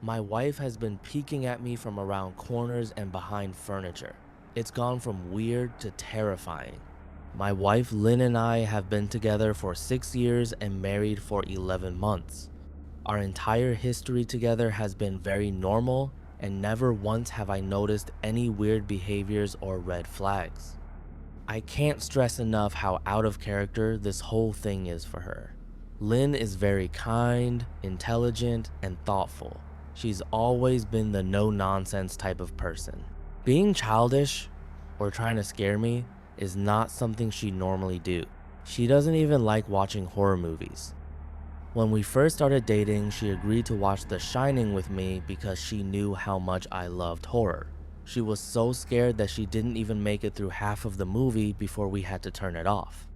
My wife has been peeking at me from around corners and behind furniture. It's gone from weird to terrifying. My wife Lynn and I have been together for 6 years and married for 11 months. Our entire history together has been very normal, and never once have I noticed any weird behaviors or red flags. I can't stress enough how out of character this whole thing is for her. Lynn is very kind, intelligent, and thoughtful. She's always been the no-nonsense type of person. Being childish or trying to scare me is not something she normally do. She doesn't even like watching horror movies. When we first started dating, she agreed to watch The Shining with me because she knew how much I loved horror. She was so scared that she didn't even make it through half of the movie before we had to turn it off.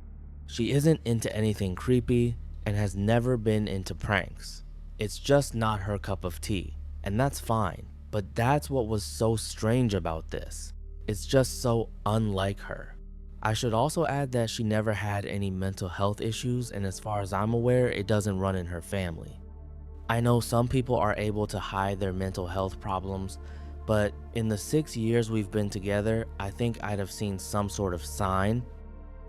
She isn't into anything creepy and has never been into pranks. It's just not her cup of tea, and that's fine, but that's what was so strange about this. It's just so unlike her. I should also add that she never had any mental health issues, and as far as I'm aware, it doesn't run in her family. I know some people are able to hide their mental health problems, but in the 6 years we've been together, I think I'd have seen some sort of sign.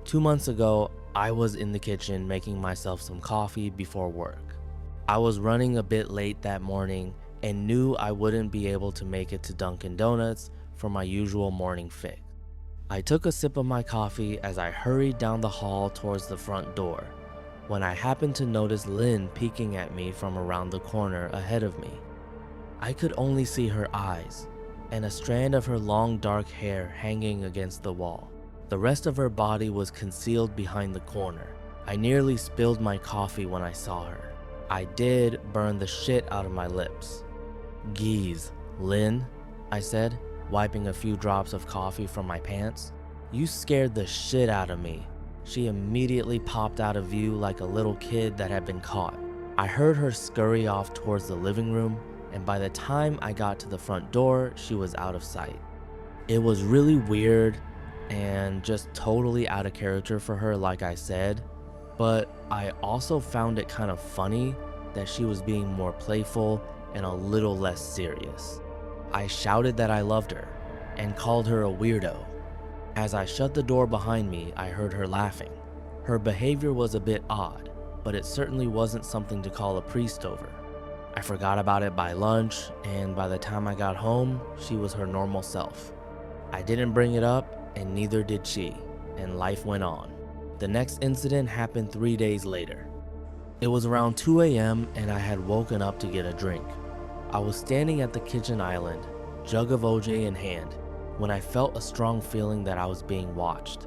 2 months ago, I was in the kitchen making myself some coffee before work. I was running a bit late that morning and knew I wouldn't be able to make it to Dunkin' Donuts for my usual morning fix. I took a sip of my coffee as I hurried down the hall towards the front door, when I happened to notice Lynn peeking at me from around the corner ahead of me. I could only see her eyes, and a strand of her long dark hair hanging against the wall. The rest of her body was concealed behind the corner. I nearly spilled my coffee when I saw her. I did burn the shit out of my lips. "Geez, Lynn," I said, wiping a few drops of coffee from my pants. "You scared the shit out of me." She immediately popped out of view like a little kid that had been caught. I heard her scurry off towards the living room, and by the time I got to the front door, she was out of sight. It was really weird and just totally out of character for her, like I said, but I also found it kind of funny that she was being more playful and a little less serious. I shouted that I loved her and called her a weirdo. As I shut the door behind me, I heard her laughing. Her behavior was a bit odd, but it certainly wasn't something to call a priest over. I forgot about it by lunch, and by the time I got home, she was her normal self. I didn't bring it up, and neither did she, and life went on. The next incident happened 3 days later. It was around 2 a.m. and I had woken up to get a drink. I was standing at the kitchen island, jug of OJ in hand, when I felt a strong feeling that I was being watched.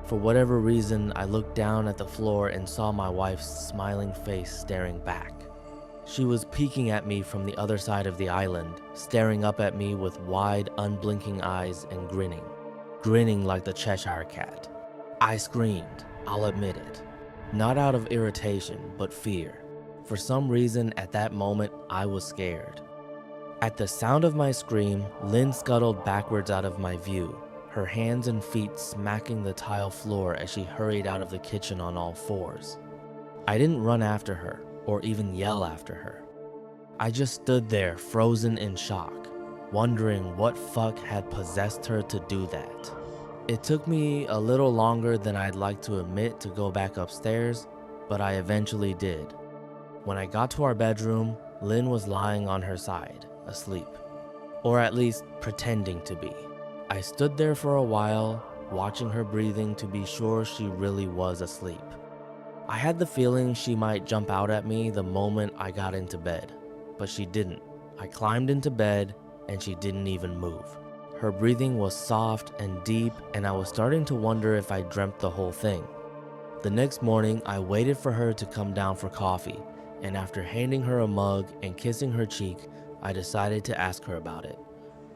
For whatever reason, I looked down at the floor and saw my wife's smiling face staring back. She was peeking at me from the other side of the island, staring up at me with wide, unblinking eyes and grinning like the Cheshire Cat. I screamed, I'll admit it. Not out of irritation, but fear. For some reason, at that moment, I was scared. At the sound of my scream, Lynn scuttled backwards out of my view, her hands and feet smacking the tile floor as she hurried out of the kitchen on all fours. I didn't run after her, or even yell after her. I just stood there, frozen in shock, wondering what fuck had possessed her to do that. It took me a little longer than I'd like to admit to go back upstairs, but I eventually did. When I got to our bedroom, Lynn was lying on her side, asleep. Or at least pretending to be. I stood there for a while, watching her breathing to be sure she really was asleep. I had the feeling she might jump out at me the moment I got into bed, but she didn't. I climbed into bed and she didn't even move. Her breathing was soft and deep, and I was starting to wonder if I dreamt the whole thing. The next morning, I waited for her to come down for coffee, and after handing her a mug and kissing her cheek, I decided to ask her about it.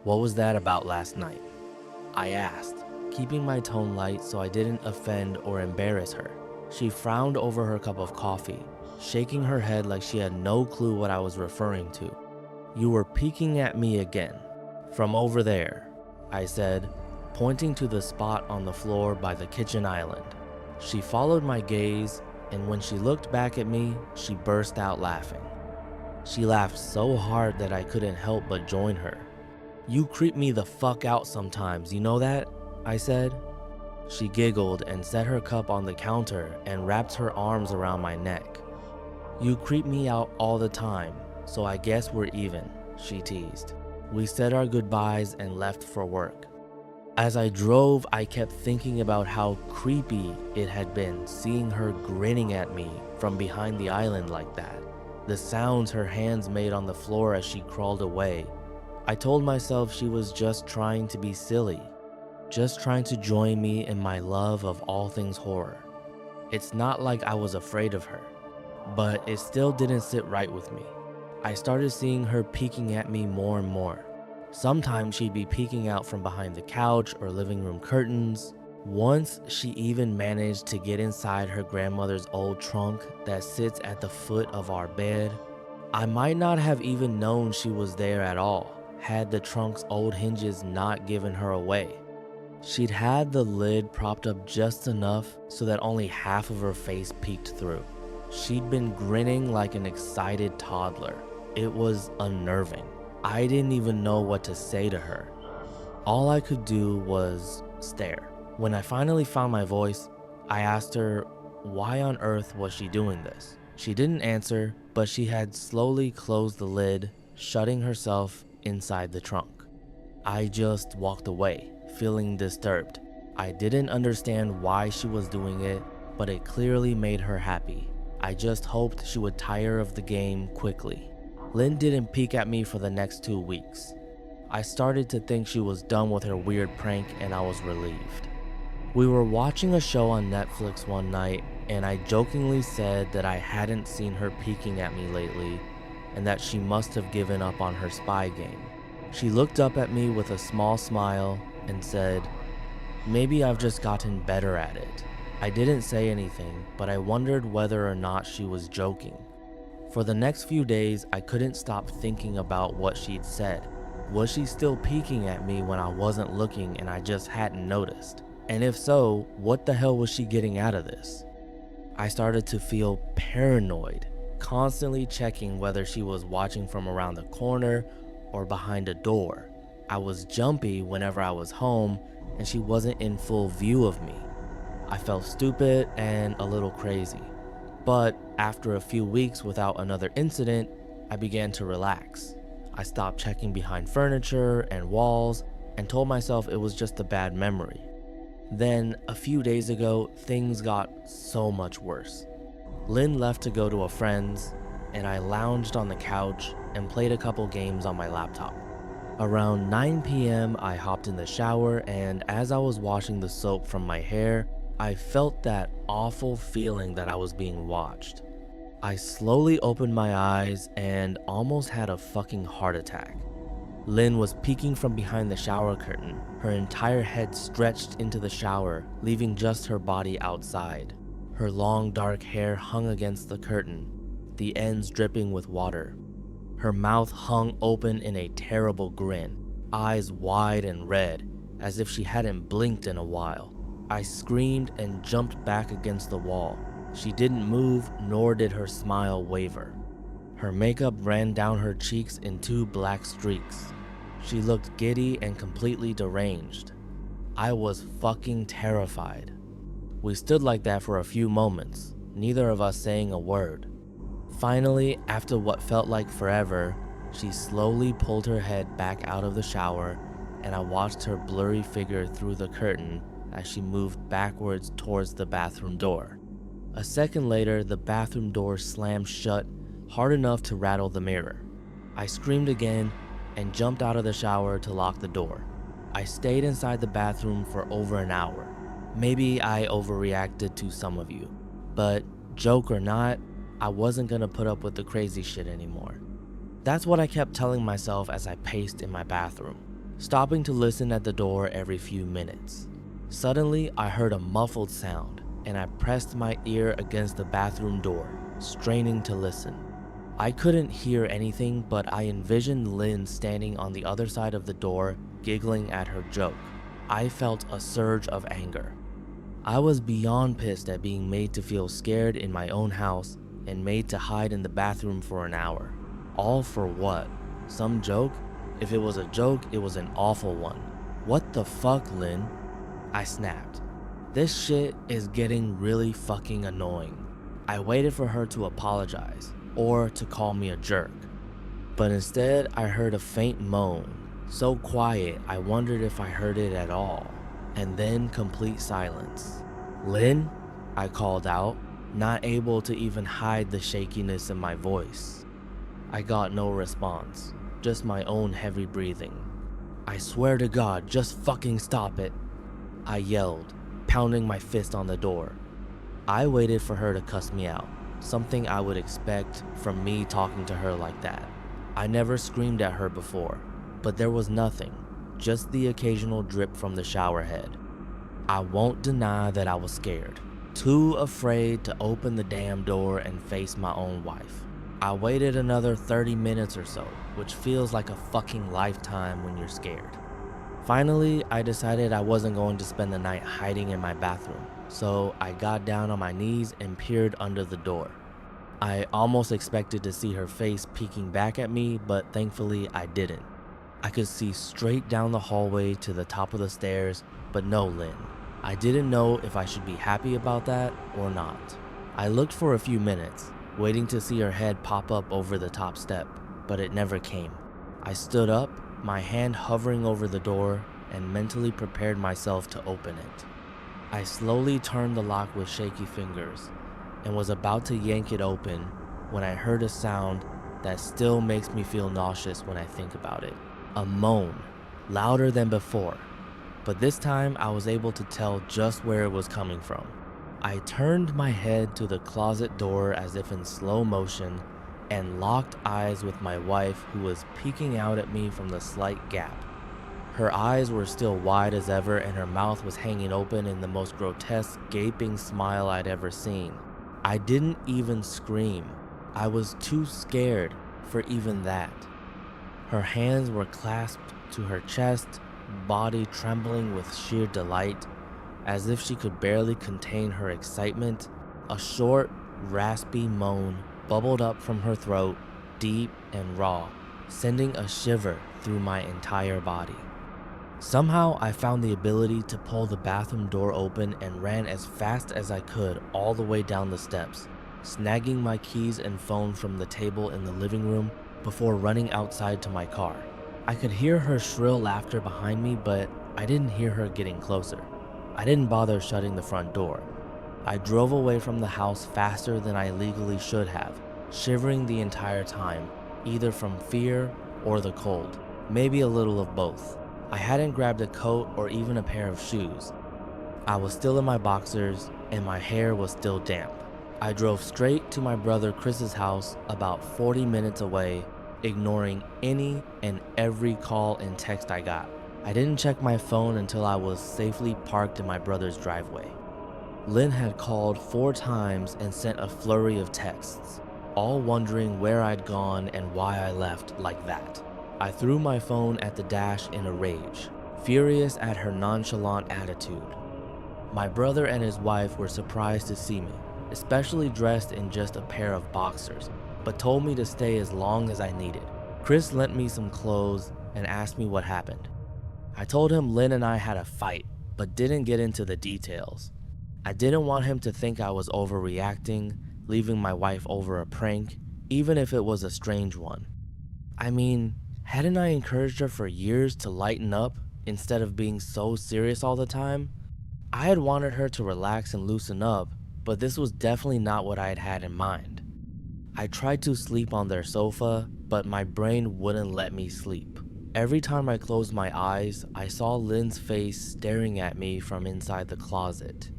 "What was that about last night?" I asked, keeping my tone light so I didn't offend or embarrass her. She frowned over her cup of coffee, shaking her head like she had no clue what I was referring to. "You were peeking at me again. From over there," I said, pointing to the spot on the floor by the kitchen island. She followed my gaze, and when she looked back at me, she burst out laughing. She laughed so hard that I couldn't help but join her. "You creep me the fuck out sometimes, you know that?" I said. She giggled and set her cup on the counter and wrapped her arms around my neck. "You creep me out all the time, so I guess we're even," she teased. We said our goodbyes and left for work. As I drove, I kept thinking about how creepy it had been seeing her grinning at me from behind the island like that. The sounds her hands made on the floor as she crawled away. I told myself she was just trying to be silly, just trying to join me in my love of all things horror. It's not like I was afraid of her, but it still didn't sit right with me. I started seeing her peeking at me more and more. Sometimes she'd be peeking out from behind the couch or living room curtains. Once, she even managed to get inside her grandmother's old trunk that sits at the foot of our bed. I might not have even known she was there at all, had the trunk's old hinges not given her away. She'd had the lid propped up just enough so that only half of her face peeked through. She'd been grinning like an excited toddler. It was unnerving. I didn't even know what to say to her. All I could do was stare. When I finally found my voice, I asked her why on earth was she doing this. She didn't answer, but she had slowly closed the lid, shutting herself inside the trunk. I just walked away, feeling disturbed. I didn't understand why she was doing it, but it clearly made her happy. I just hoped she would tire of the game quickly. Lynn didn't peek at me for the next 2 weeks. I started to think she was done with her weird prank and I was relieved. We were watching a show on Netflix one night and I jokingly said that I hadn't seen her peeking at me lately and that she must have given up on her spy game. She looked up at me with a small smile and said, "Maybe I've just gotten better at it." I didn't say anything, but I wondered whether or not she was joking. For the next few days, I couldn't stop thinking about what she'd said. Was she still peeking at me when I wasn't looking and I just hadn't noticed? And if so, what the hell was she getting out of this? I started to feel paranoid, constantly checking whether she was watching from around the corner or behind a door. I was jumpy whenever I was home and she wasn't in full view of me. I felt stupid and a little crazy. But after a few weeks without another incident, I began to relax. I stopped checking behind furniture and walls and told myself it was just a bad memory. Then, a few days ago, things got so much worse. Lynn left to go to a friend's, and I lounged on the couch and played a couple games on my laptop. Around 9 p.m., I hopped in the shower, and as I was washing the soap from my hair, I felt that awful feeling that I was being watched. I slowly opened my eyes and almost had a fucking heart attack. Lynn was peeking from behind the shower curtain, her entire head stretched into the shower, leaving just her body outside. Her long dark hair hung against the curtain, the ends dripping with water. Her mouth hung open in a terrible grin, eyes wide and red, as if she hadn't blinked in a while. I screamed and jumped back against the wall. She didn't move, nor did her smile waver. Her makeup ran down her cheeks in 2 black streaks. She looked giddy and completely deranged. I was fucking terrified. We stood like that for a few moments, neither of us saying a word. Finally, after what felt like forever, she slowly pulled her head back out of the shower, and I watched her blurry figure through the curtain as she moved backwards towards the bathroom door. A second later, the bathroom door slammed shut hard enough to rattle the mirror. I screamed again and jumped out of the shower to lock the door. I stayed inside the bathroom for over an hour. Maybe I overreacted to some of you, but joke or not, I wasn't gonna put up with the crazy shit anymore. That's what I kept telling myself as I paced in my bathroom, stopping to listen at the door every few minutes. Suddenly, I heard a muffled sound, and I pressed my ear against the bathroom door, straining to listen. I couldn't hear anything, but I envisioned Lynn standing on the other side of the door, giggling at her joke. I felt a surge of anger. I was beyond pissed at being made to feel scared in my own house and made to hide in the bathroom for an hour. All for what? Some joke? If it was a joke, it was an awful one. What the fuck, Lynn? I snapped. This shit is getting really fucking annoying. I waited for her to apologize or to call me a jerk. But instead, I heard a faint moan, so quiet I wondered if I heard it at all, and then complete silence. Lynn? I called out, not able to even hide the shakiness in my voice. I got no response, just my own heavy breathing. I swear to God, just fucking stop it, I yelled, pounding my fist on the door. I waited for her to cuss me out, something I would expect from me talking to her like that. I never screamed at her before, but there was nothing, just the occasional drip from the shower head. I won't deny that I was scared, too afraid to open the damn door and face my own wife. I waited another 30 minutes or so, which feels like a fucking lifetime when you're scared. Finally, I decided I wasn't going to spend the night hiding in my bathroom, so I got down on my knees and peered under the door. I almost expected to see her face peeking back at me, but thankfully I didn't. I could see straight down the hallway to the top of the stairs, but no Lynn. I didn't know if I should be happy about that or not. I looked for a few minutes, waiting to see her head pop up over the top step, but it never came. I stood up, my hand hovering over the door, and mentally prepared myself to open it. I slowly turned the lock with shaky fingers and was about to yank it open when I heard a sound that still makes me feel nauseous when I think about it. A moan, louder than before, but this time I was able to tell just where it was coming from. I turned my head to the closet door as if in slow motion and locked eyes with my wife, who was peeking out at me from the slight gap. Her eyes were still wide as ever and her mouth was hanging open in the most grotesque gaping smile I'd ever seen. I didn't even scream. I was too scared for even that. Her hands were clasped to her chest, body trembling with sheer delight, as if she could barely contain her excitement. A short, raspy moan bubbled up from her throat, deep and raw, sending a shiver through my entire body. Somehow I found the ability to pull the bathroom door open and ran as fast as I could all the way down the steps, snagging my keys and phone from the table in the living room before running outside to my car. I could hear her shrill laughter behind me, but I didn't hear her getting closer. I didn't bother shutting the front door. I drove away from the house faster than I legally should have, shivering the entire time, either from fear or the cold, maybe a little of both. I hadn't grabbed a coat or even a pair of shoes. I was still in my boxers and my hair was still damp. I drove straight to my brother Chris's house about 40 minutes away, ignoring any and every call and text I got. I didn't check my phone until I was safely parked in my brother's driveway. Lynn had called 4 times and sent a flurry of texts, all wondering where I'd gone and why I left like that. I threw my phone at the dash in a rage, furious at her nonchalant attitude. My brother and his wife were surprised to see me, especially dressed in just a pair of boxers, but told me to stay as long as I needed. Chris lent me some clothes and asked me what happened. I told him Lynn and I had a fight, but didn't get into the details. I didn't want him to think I was overreacting, leaving my wife over a prank, even if it was a strange one. I mean, hadn't I encouraged her for years to lighten up instead of being so serious all the time? I had wanted her to relax and loosen up, but this was definitely not what I had had in mind. I tried to sleep on their sofa, but my brain wouldn't let me sleep. Every time I closed my eyes, I saw Lynn's face staring at me from inside the closet.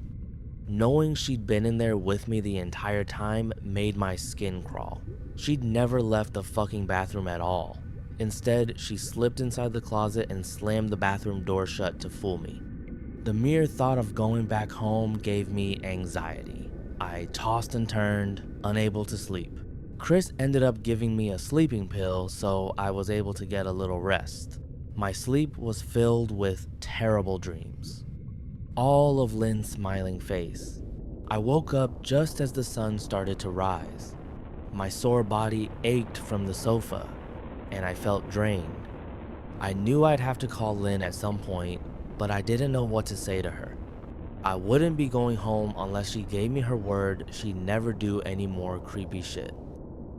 Knowing she'd been in there with me the entire time made my skin crawl. She'd never left the fucking bathroom at all. Instead, she slipped inside the closet and slammed the bathroom door shut to fool me. The mere thought of going back home gave me anxiety. I tossed and turned, unable to sleep. Chris ended up giving me a sleeping pill, so I was able to get a little rest. My sleep was filled with terrible dreams. All of Lynn's smiling face. I woke up just as the sun started to rise. My sore body ached from the sofa, and I felt drained. I knew I'd have to call Lynn at some point, but I didn't know what to say to her. I wouldn't be going home unless she gave me her word she'd never do any more creepy shit.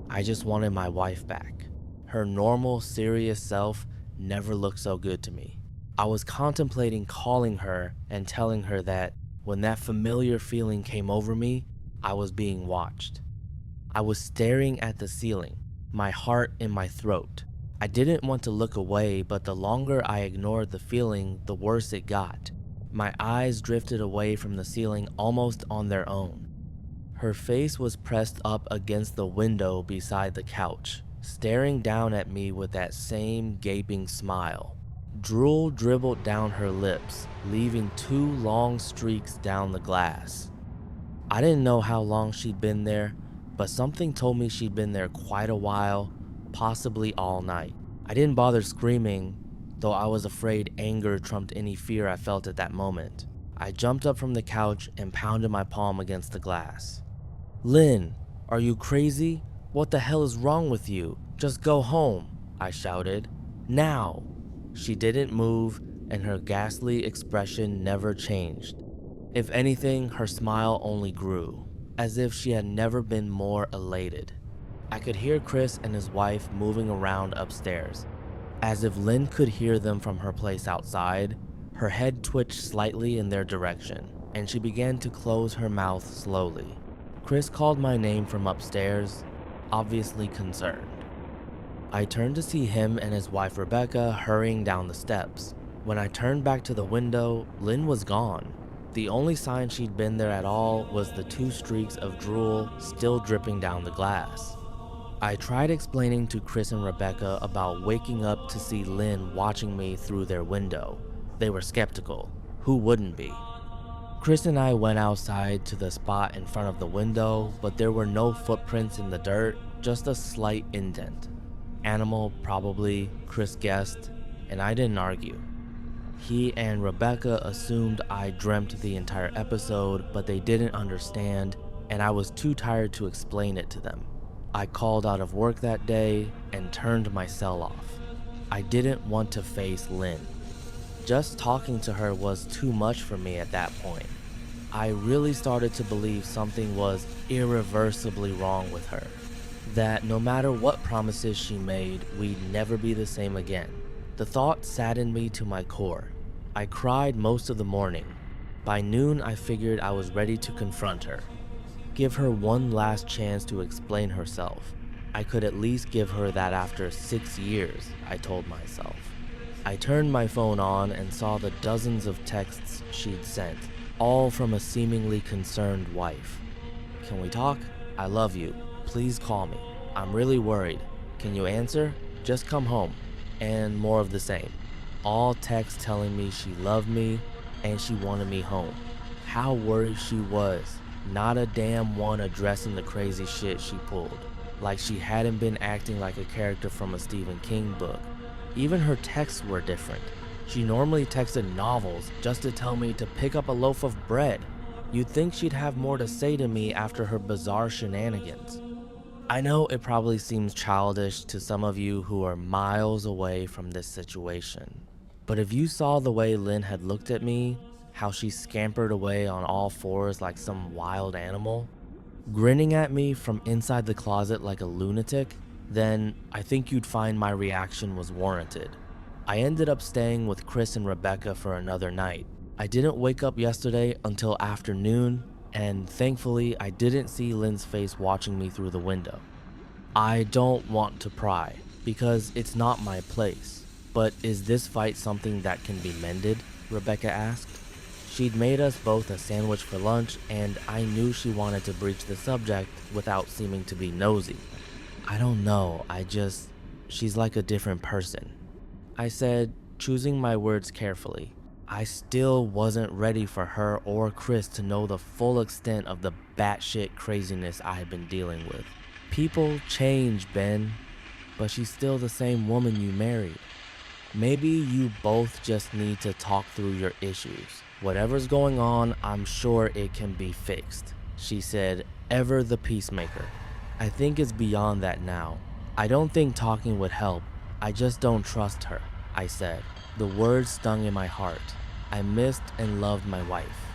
I just wanted my wife back. Her normal, serious self never looked so good to me. I was contemplating calling her and telling her that when that familiar feeling came over me, I was being watched. I was staring at the ceiling, my heart in my throat. I didn't want to look away, but the longer I ignored the feeling, the worse it got. My eyes drifted away from the ceiling almost on their own. Her face was pressed up against the window beside the couch, staring down at me with that same gaping smile. Drool dribbled down her lips, leaving 2 long streaks down the glass. I didn't know how long she'd been there, but something told me she'd been there quite a while, possibly all night. I didn't bother screaming, though I was afraid anger trumped any fear I felt at that moment. I jumped up from the couch and pounded my palm against the glass. "Lynn, are you crazy? What the hell is wrong with you? Just go home," I shouted. "Now!" She didn't move, and her ghastly expression never changed. If anything, her smile only grew, as if she had never been more elated. I could hear Chris and his wife moving around upstairs. As if Lynn could hear them from her place outside, her head twitched slightly in their direction, and she began to close her mouth slowly. Chris called my name from upstairs, obviously concerned. I turned to see him and his wife Rebecca hurrying down the steps. When I turned back to the window, Lynn was gone. The only sign she'd been there at all was the 2 streaks of drool still dripping down the glass. I tried explaining to Chris and Rebecca about waking up to see Lynn watching me through their window. They were skeptical. Who wouldn't be? Chris and I went outside to the spot in front of the window, but there were no footprints in the dirt, just a slight indent. Animal, probably, Chris guessed, and I didn't argue. He and Rebecca assumed I dreamt the entire episode, but they didn't understand, and I was too tired to explain it to them. I called out of work that day and turned my cell off. I didn't want to face Lynn. Just talking to her was too much for me at that point. I really started to believe something was irreversibly wrong with her. That no matter what promises she made, we'd never be the same again. The thought saddened me to my core. I cried most of the morning. By noon, I figured I was ready to confront her. Give her one last chance to explain herself. I could at least give her that after 6 years, I told myself. I turned my phone on and saw the dozens of texts she'd sent, all from a seemingly concerned wife. "Can we talk? I love you. Please call me. I'm really worried. Can you answer? Just come home." And more of the same. All texts telling me she loved me and she wanted me home. How worried she was. Not a damn one addressing the crazy shit she pulled. Like she hadn't been acting like a character from a Stephen King book. Even her texts were different. She normally texted novels just to tell me to pick up a loaf of bread. You'd think she'd have more to say to me after her bizarre shenanigans. I know it probably seems childish to some of you who are miles away from this situation, but if you saw the way Lynn had looked at me, how she scampered away on all fours like some wild animal, grinning at me from inside the closet like a lunatic, then I think you'd find my reaction was warranted. I ended up staying with Chris and Rebecca for another night. I didn't wake up yesterday until afternoon, and thankfully I didn't see Lynn's face watching me through the window. I don't want to pry, because it's not my place. But is this fight something that can be mended? Rebecca asked. She'd made us both a sandwich for lunch, and I knew she wanted to breach the subject without seeming to be nosy. I don't know, she's like a different person. I said, choosing my words carefully. I still wasn't ready for her or Chris to know the full extent of the batshit craziness I had been dealing with. People change, Ben, but she's still the same woman you married. Maybe you both just need to talk through your issues. Whatever's going on, I'm sure it can be fixed, she said, ever the peacemaker. I think it's beyond that now. I don't think talking would help. I just don't trust her, I said. The words stung in my heart. I missed and loved my wife.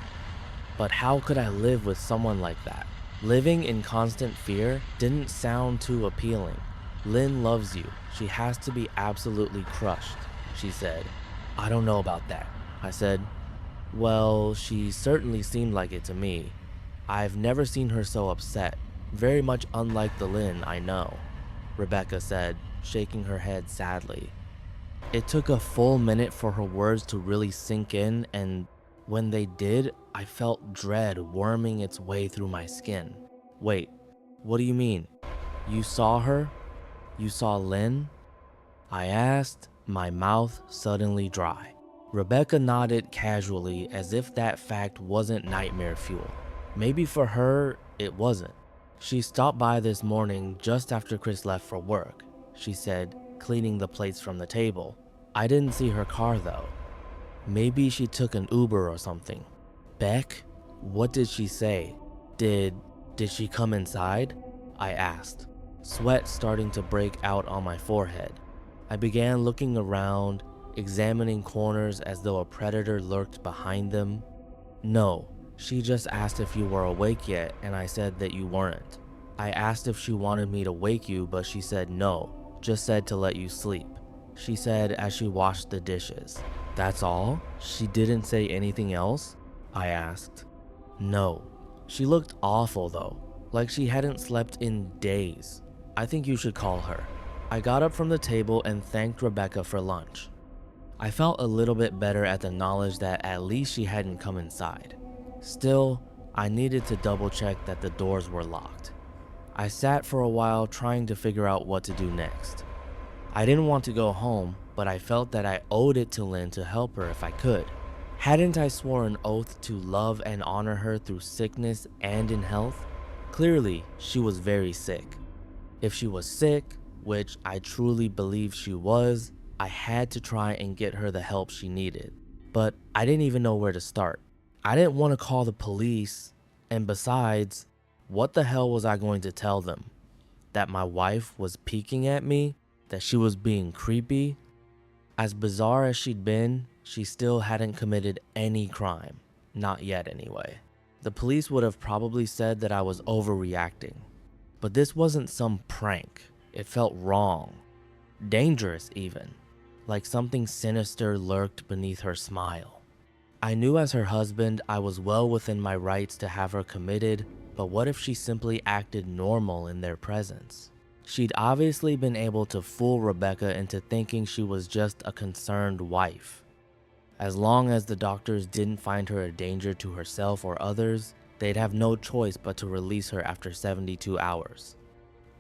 But how could I live with someone like that? Living in constant fear didn't sound too appealing. Lynn loves you. She has to be absolutely crushed, she said. I don't know about that, I said. Well, she certainly seemed like it to me. I've never seen her so upset, very much unlike the Lynn I know, Rebecca said, shaking her head sadly. It took a full minute for her words to really sink in, and when they did, I felt dread worming its way through my skin. Wait, what do you mean? You saw her? You saw Lynn? I asked, my mouth suddenly dry. Rebecca nodded casually as if that fact wasn't nightmare fuel. Maybe for her, it wasn't. She stopped by this morning just after Chris left for work, she said, cleaning the plates from the table. I didn't see her car though. Maybe she took an Uber or something. Beck? What did she say? Did she come inside? I asked, sweat starting to break out on my forehead. I began looking around, examining corners as though a predator lurked behind them. No, she just asked if you were awake yet, and I said that you weren't. I asked if she wanted me to wake you, but she said no, just said to let you sleep, she said as she washed the dishes. That's all? She didn't say anything else? I asked. No. She looked awful though, like she hadn't slept in days. I think you should call her. I got up from the table and thanked Rebecca for lunch. I felt a little bit better at the knowledge that at least she hadn't come inside. Still, I needed to double check that the doors were locked. I sat for a while trying to figure out what to do next. I didn't want to go home, but I felt that I owed it to Lynn to help her if I could. Hadn't I sworn an oath to love and honor her through sickness and in health? Clearly, she was very sick. If she was sick, which I truly believe she was, I had to try and get her the help she needed. But I didn't even know where to start. I didn't want to call the police, and besides, what the hell was I going to tell them? That my wife was peeking at me? That she was being creepy? As bizarre as she'd been, she still hadn't committed any crime. Not yet anyway. The police would have probably said that I was overreacting. But this wasn't some prank. It felt wrong. Dangerous even. Like something sinister lurked beneath her smile. I knew as her husband I was well within my rights to have her committed, but what if she simply acted normal in their presence? She'd obviously been able to fool Rebecca into thinking she was just a concerned wife. As long as the doctors didn't find her a danger to herself or others, they'd have no choice but to release her after 72 hours.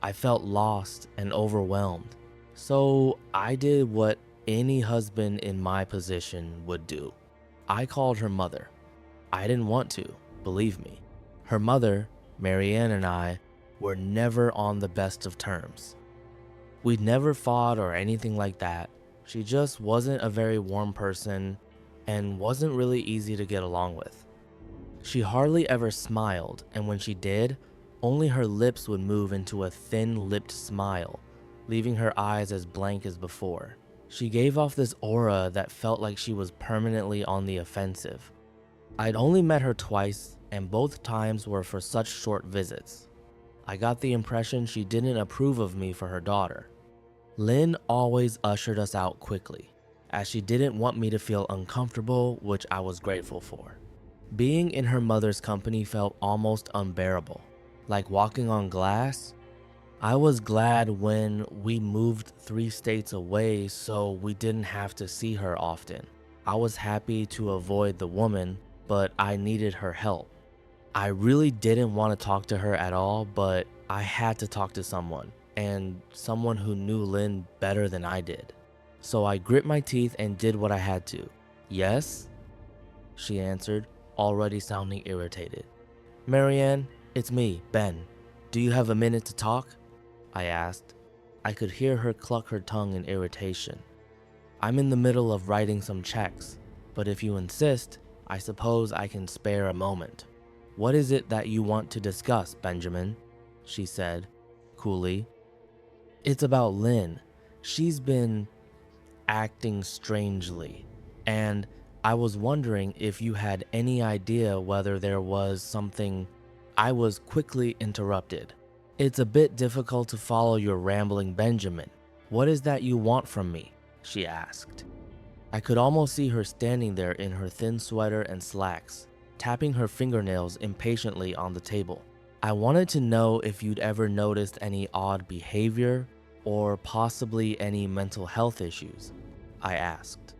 I felt lost and overwhelmed, so I did what any husband in my position would do. I called her mother. I didn't want to, believe me. Her mother, Marianne, and I were never on the best of terms. We'd never fought or anything like that. She just wasn't a very warm person and wasn't really easy to get along with. She hardly ever smiled, and when she did, only her lips would move into a thin-lipped smile, leaving her eyes as blank as before. She gave off this aura that felt like she was permanently on the offensive. I'd only met her twice, and both times were for such short visits. I got the impression she didn't approve of me for her daughter. Lynn always ushered us out quickly, as she didn't want me to feel uncomfortable, which I was grateful for. Being in her mother's company felt almost unbearable, like walking on glass. I was glad when we moved 3 states away so we didn't have to see her often. I was happy to avoid the woman, but I needed her help. I really didn't want to talk to her at all, but I had to talk to someone, and someone who knew Lynn better than I did. So I grit my teeth and did what I had to. Yes? She answered, already sounding irritated. Marianne, it's me, Ben. Do you have a minute to talk? I asked. I could hear her cluck her tongue in irritation. I'm in the middle of writing some checks, but if you insist, I suppose I can spare a moment. What is it that you want to discuss, Benjamin? She said. coolly. It's about Lynn. She's been acting strangely, and I was wondering if you had any idea whether there was something. I was quickly interrupted. It's a bit difficult to follow your rambling, Benjamin. What is that you want from me? She asked. I could almost see her standing there in her thin sweater and slacks, tapping her fingernails impatiently on the table. I wanted to know if you'd ever noticed any odd behavior or possibly any mental health issues, I asked.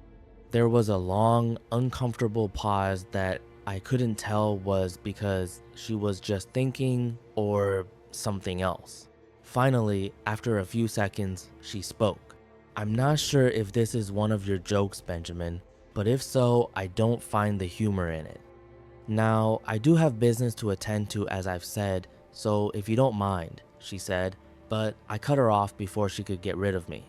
There was a long, uncomfortable pause that I couldn't tell was because she was just thinking or something else. Finally, after a few seconds, she spoke. I'm not sure if this is one of your jokes, Benjamin, but if so, I don't find the humor in it. Now, I do have business to attend to, as I've said, so if you don't mind, she said, but I cut her off before she could get rid of me.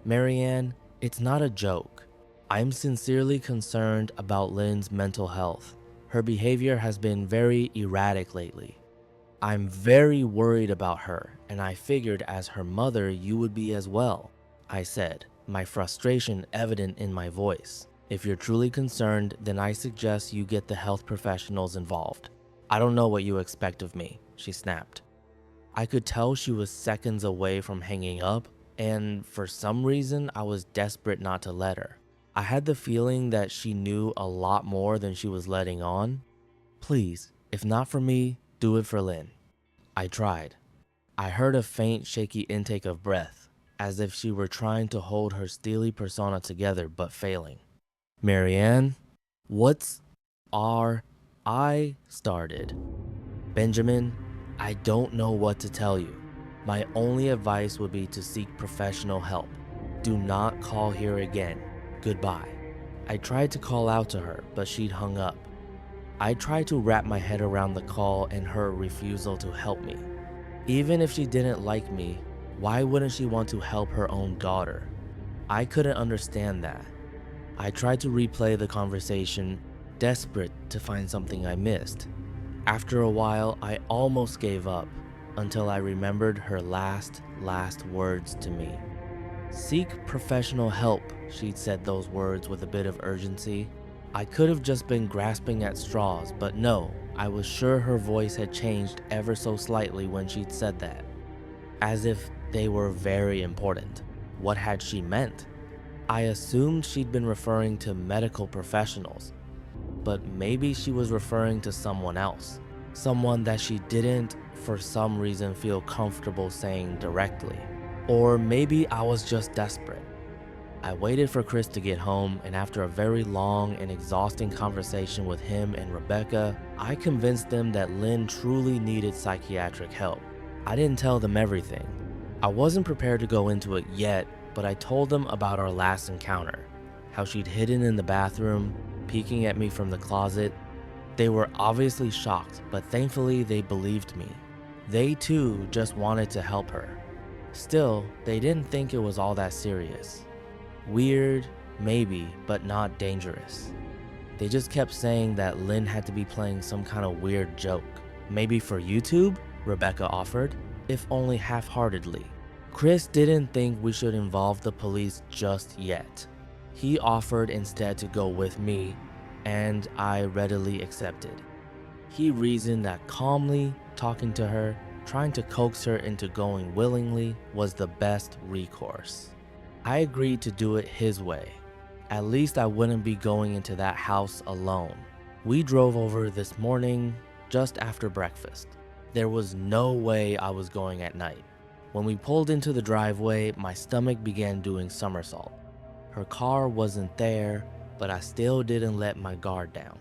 Marianne, it's not a joke. I'm sincerely concerned about Lynn's mental health. Her behavior has been very erratic lately. I'm very worried about her, and I figured as her mother you would be as well, I said, my frustration evident in my voice. If you're truly concerned, then I suggest you get the health professionals involved. I don't know what you expect of me, she snapped. I could tell she was seconds away from hanging up, and for some reason I was desperate not to let her. I had the feeling that she knew a lot more than she was letting on. Please, if not for me, do it for Lynn. I tried. I heard a faint, shaky intake of breath, as if she were trying to hold her steely persona together but failing. Marianne, what's I started. Benjamin, I don't know what to tell you. My only advice would be to seek professional help. Do not call here again. Goodbye. I tried to call out to her, but she'd hung up. I tried to wrap my head around the call and her refusal to help me. Even if she didn't like me, why wouldn't she want to help her own daughter? I couldn't understand that. I tried to replay the conversation, desperate to find something I missed. After a while, I almost gave up until I remembered her last words to me. Seek professional help, she'd said those words with a bit of urgency. I could have just been grasping at straws, but no, I was sure her voice had changed ever so slightly when she'd said that. As if they were very important. What had she meant? I assumed she'd been referring to medical professionals, but maybe she was referring to someone else. Someone that she didn't, for some reason, feel comfortable saying directly. Or maybe I was just desperate. I waited for Chris to get home, and after a very long and exhausting conversation with him and Rebecca, I convinced them that Lynn truly needed psychiatric help. I didn't tell them everything. I wasn't prepared to go into it yet, but I told them about our last encounter, how she'd hidden in the bathroom, peeking at me from the closet. They were obviously shocked, but thankfully they believed me. They too just wanted to help her. Still, they didn't think it was all that serious. Weird, maybe, but not dangerous. They just kept saying that Lynn had to be playing some kind of weird joke. Maybe for YouTube? Rebecca offered, if only half-heartedly. Chris didn't think we should involve the police just yet. He offered instead to go with me, and I readily accepted. He reasoned that calmly talking to her, trying to coax her into going willingly, was the best recourse. I agreed to do it his way. At least I wouldn't be going into that house alone. We drove over this morning just after breakfast. There was no way I was going at night. When we pulled into the driveway, my stomach began doing somersault. Her car wasn't there, but I still didn't let my guard down.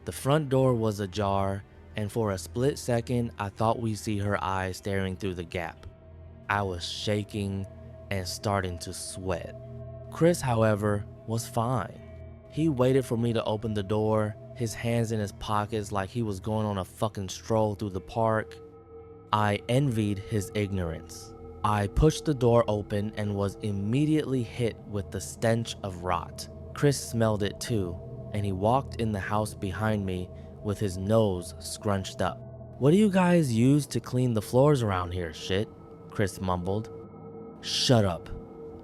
The front door was ajar, and for a split second, I thought we'd see her eyes staring through the gap. I was shaking and starting to sweat. Chris, however, was fine. He waited for me to open the door, his hands in his pockets like he was going on a fucking stroll through the park. I envied his ignorance. I pushed the door open and was immediately hit with the stench of rot. Chris smelled it too, and he walked in the house behind me with his nose scrunched up. "What do you guys use to clean the floors around here, shit?" Chris mumbled. Shut up,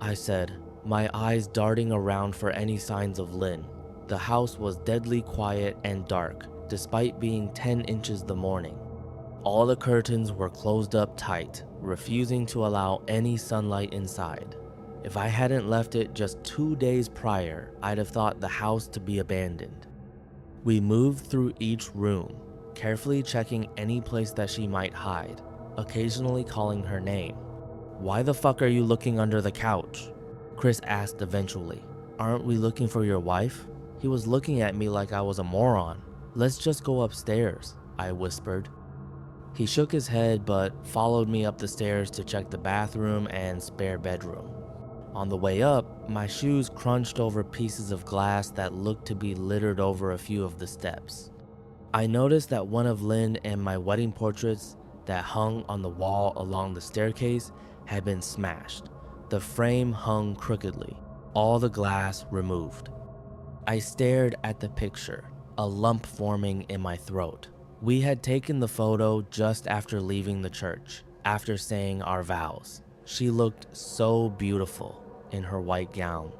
I said, my eyes darting around for any signs of Lynn. The house was deadly quiet and dark, despite being 10 inches the morning. All the curtains were closed up tight, refusing to allow any sunlight inside. If I hadn't left it just 2 days prior, I'd have thought the house to be abandoned. We moved through each room, carefully checking any place that she might hide, occasionally calling her name. Why the fuck are you looking under the couch? Chris asked eventually. Aren't we looking for your wife? He was looking at me like I was a moron. Let's just go upstairs, I whispered. He shook his head but followed me up the stairs to check the bathroom and spare bedroom. On the way up, my shoes crunched over pieces of glass that looked to be littered over a few of the steps. I noticed that one of Lynn and my wedding portraits that hung on the wall along the staircase had been smashed. The frame hung crookedly, all the glass removed. I stared at the picture, a lump forming in my throat. We had taken the photo just after leaving the church, after saying our vows. She looked so beautiful in her white gown.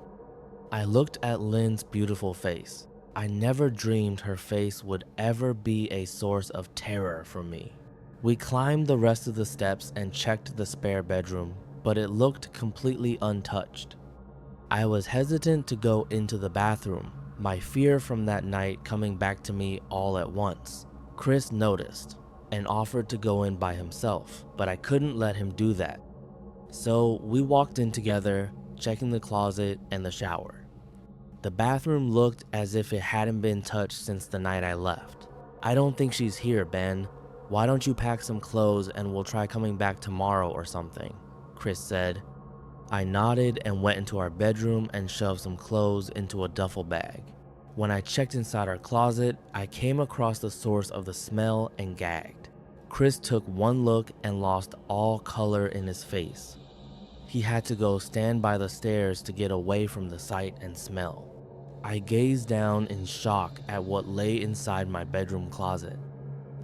I looked at Lynn's beautiful face. I never dreamed her face would ever be a source of terror for me. We climbed the rest of the steps and checked the spare bedroom, but it looked completely untouched. I was hesitant to go into the bathroom, my fear from that night coming back to me all at once. Chris noticed and offered to go in by himself, but I couldn't let him do that. So we walked in together, checking the closet and the shower. The bathroom looked as if it hadn't been touched since the night I left. I don't think she's here, Ben. Why don't you pack some clothes and we'll try coming back tomorrow or something, Chris said. I nodded and went into our bedroom and shoved some clothes into a duffel bag. When I checked inside our closet, I came across the source of the smell and gagged. Chris took one look and lost all color in his face. He had to go stand by the stairs to get away from the sight and smell. I gazed down in shock at what lay inside my bedroom closet.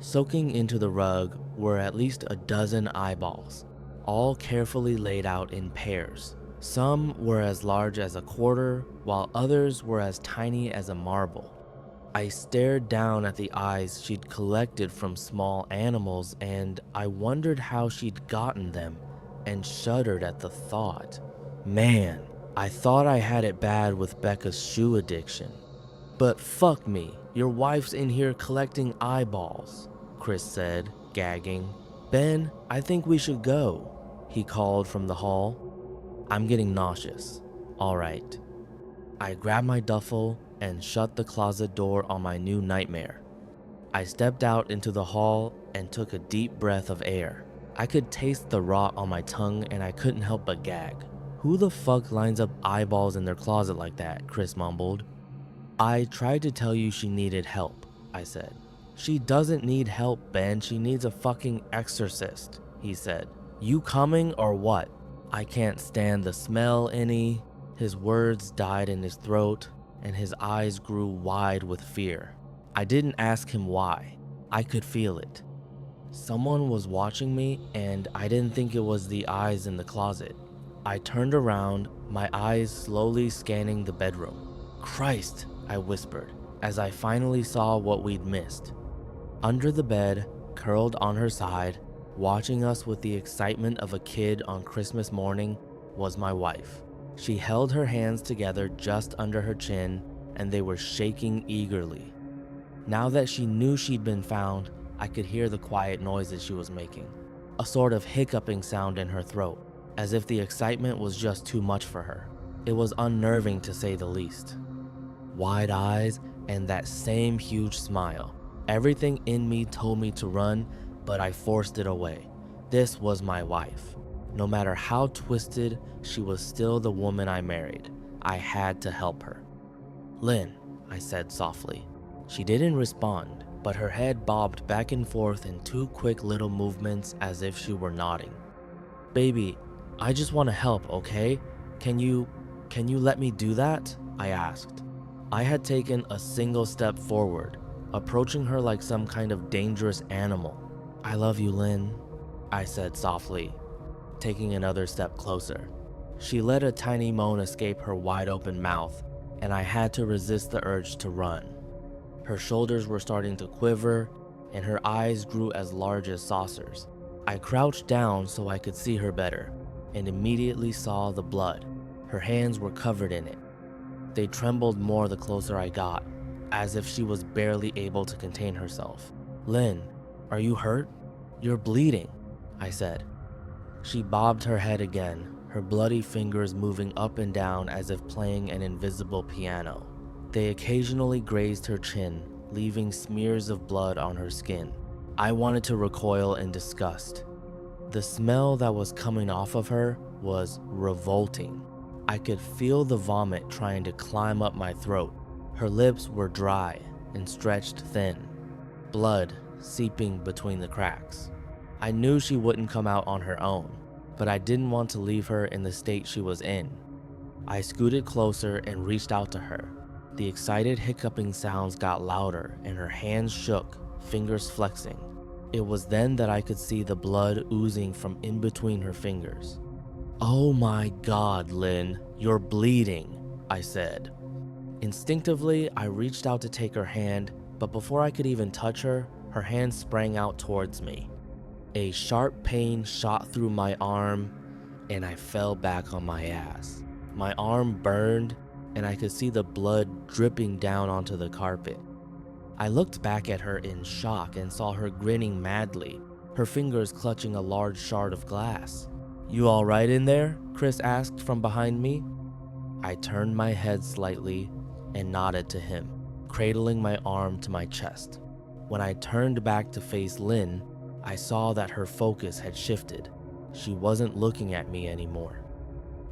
Soaking into the rug were at least a dozen eyeballs, all carefully laid out in pairs. Some were as large as a quarter, while others were as tiny as a marble. I stared down at the eyes she'd collected from small animals, and I wondered how she'd gotten them, and shuddered at the thought. Man, I thought I had it bad with Becca's shoe addiction. But fuck me, your wife's in here collecting eyeballs, Chris said, gagging. Ben, I think we should go, he called from the hall. I'm getting nauseous. All right. I grabbed my duffel and shut the closet door on my new nightmare. I stepped out into the hall and took a deep breath of air. I could taste the rot on my tongue and I couldn't help but gag. Who the fuck lines up eyeballs in their closet like that? Chris mumbled. I tried to tell you she needed help, I said. She doesn't need help, Ben. She needs a fucking exorcist, he said. You coming or what? I can't stand the smell any. His words died in his throat and his eyes grew wide with fear. I didn't ask him why. I could feel it. Someone was watching me and I didn't think it was the eyes in the closet. I turned around, my eyes slowly scanning the bedroom. Christ, I whispered, as I finally saw what we'd missed. Under the bed, curled on her side, watching us with the excitement of a kid on Christmas morning, was my wife. She held her hands together just under her chin, and they were shaking eagerly. Now that she knew she'd been found, I could hear the quiet noises she was making, a sort of hiccuping sound in her throat, as if the excitement was just too much for her. It was unnerving to say the least. Wide eyes and that same huge smile. Everything in me told me to run, but I forced it away. This was my wife. No matter how twisted, she was still the woman I married. I had to help her. Lynn, I said softly. She didn't respond, but her head bobbed back and forth in two quick little movements as if she were nodding. Baby, I just want to help, okay? Can you let me do that? I asked. I had taken a single step forward, approaching her like some kind of dangerous animal. I love you, Lynn, I said softly. taking another step closer. She let a tiny moan escape her wide open mouth, and I had to resist the urge to run. Her shoulders were starting to quiver, and her eyes grew as large as saucers. I crouched down so I could see her better, and immediately saw the blood. Her hands were covered in it. They trembled more the closer I got, as if she was barely able to contain herself. "Lynn, are you hurt? You're bleeding," I said. She bobbed her head again, her bloody fingers moving up and down as if playing an invisible piano. They occasionally grazed her chin, leaving smears of blood on her skin. I wanted to recoil in disgust. The smell that was coming off of her was revolting. I could feel the vomit trying to climb up my throat. Her lips were dry and stretched thin, blood seeping between the cracks. I knew she wouldn't come out on her own, but I didn't want to leave her in the state she was in. I scooted closer and reached out to her. The excited hiccuping sounds got louder and her hands shook, fingers flexing. It was then that I could see the blood oozing from in between her fingers. "Oh my God, Lynn, you're bleeding," I said. Instinctively, I reached out to take her hand, but before I could even touch her, her hand sprang out towards me. A sharp pain shot through my arm, and I fell back on my ass. My arm burned, and I could see the blood dripping down onto the carpet. I looked back at her in shock and saw her grinning madly, her fingers clutching a large shard of glass. "You all right in there?" Chris asked from behind me. I turned my head slightly and nodded to him, cradling my arm to my chest. When I turned back to face Lynn, I saw that her focus had shifted. She wasn't looking at me anymore.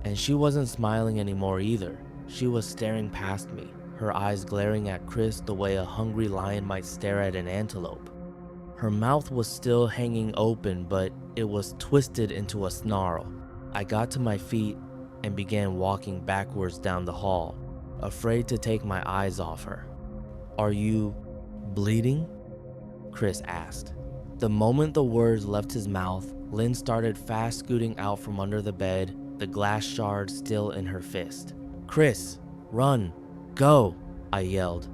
And she wasn't smiling anymore either. She was staring past me, her eyes glaring at Chris the way a hungry lion might stare at an antelope. Her mouth was still hanging open, but it was twisted into a snarl. I got to my feet and began walking backwards down the hall, afraid to take my eyes off her. "Are you bleeding?" Chris asked. The moment the words left his mouth, Lynn started fast scooting out from under the bed, the glass shard still in her fist. "Chris, run, go," I yelled.